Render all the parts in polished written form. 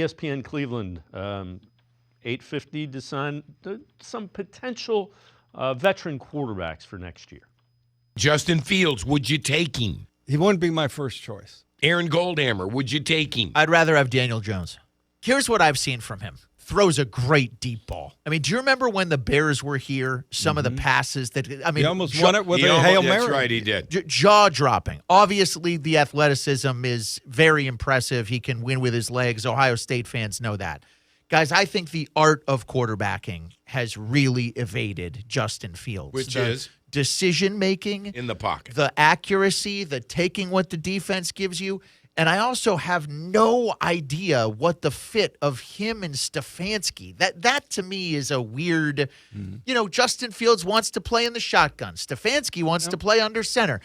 ESPN Cleveland, 850 to sign some potential veteran quarterbacks for next year. Justin Fields, would you take him? He wouldn't be my first choice. Aaron Goldhammer, would you take him? I'd rather have Daniel Jones. Here's what I've seen from him. Throws a great deep ball. I mean, do you remember when the Bears were here? Some of the passes that, I mean. He almost won it with a Hail Mary. That's right, he did. Jaw-dropping. Obviously, the athleticism is very impressive. He can win with his legs. Ohio State fans know that. Guys, I think the art of quarterbacking has really evaded Justin Fields. Which is? Decision-making. In the pocket. The accuracy, the taking what the defense gives you. And I also have no idea what the fit of him and Stefanski. That to me is a weird, Justin Fields wants to play in the shotgun. Stefanski wants to play under center.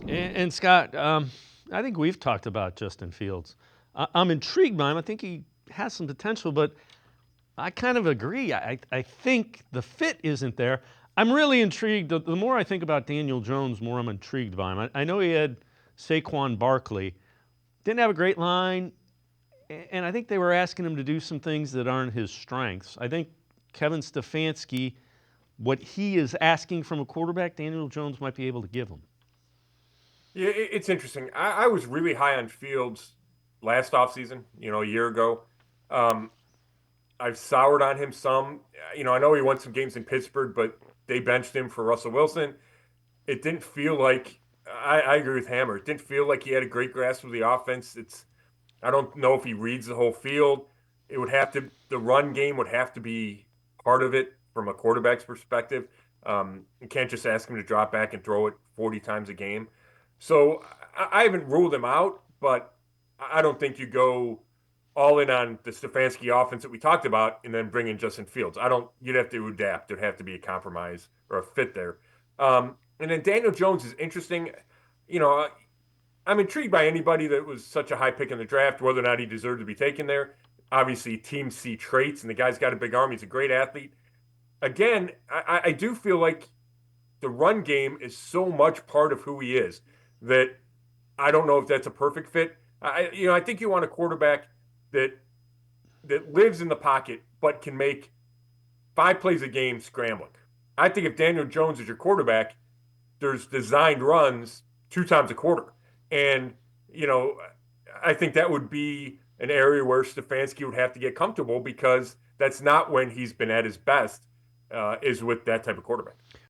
And Scott, I think we've talked about Justin Fields. I'm intrigued by him. I think he has some potential, but I kind of agree. I think the fit isn't there. I'm really intrigued. The more I think about Daniel Jones, the more I'm intrigued by him. I know he had Saquon Barkley. Didn't have a great line, and I think they were asking him to do some things that aren't his strengths. I think Kevin Stefanski, what he is asking from a quarterback, Daniel Jones might be able to give him. Yeah, it's interesting. I was really high on Fields last offseason, a year ago. I've soured on him some. I know he won some games in Pittsburgh, but they benched him for Russell Wilson. It didn't feel like I agree with Hammer. It didn't feel like he had a great grasp of the offense. I don't know if he reads the whole field. The run game would have to be part of it from a quarterback's perspective. You can't just ask him to drop back and throw it 40 times a game. So I haven't ruled him out, but I don't think you go all in on the Stefanski offense that we talked about and then bring in Justin Fields. You'd have to adapt. There'd have to be a compromise or a fit there. And then Daniel Jones is interesting. I'm intrigued by anybody that was such a high pick in the draft, whether or not he deserved to be taken there. Obviously, teams see traits, and the guy's got a big arm. He's a great athlete. Again, I do feel like the run game is so much part of who he is that I don't know if that's a perfect fit. I think you want a quarterback that lives in the pocket but can make 5 plays a game scrambling. I think if Daniel Jones is your quarterback, there's designed runs 2 times a quarter. And, I think that would be an area where Stefanski would have to get comfortable because that's not when he's been at his best, is with that type of quarterback.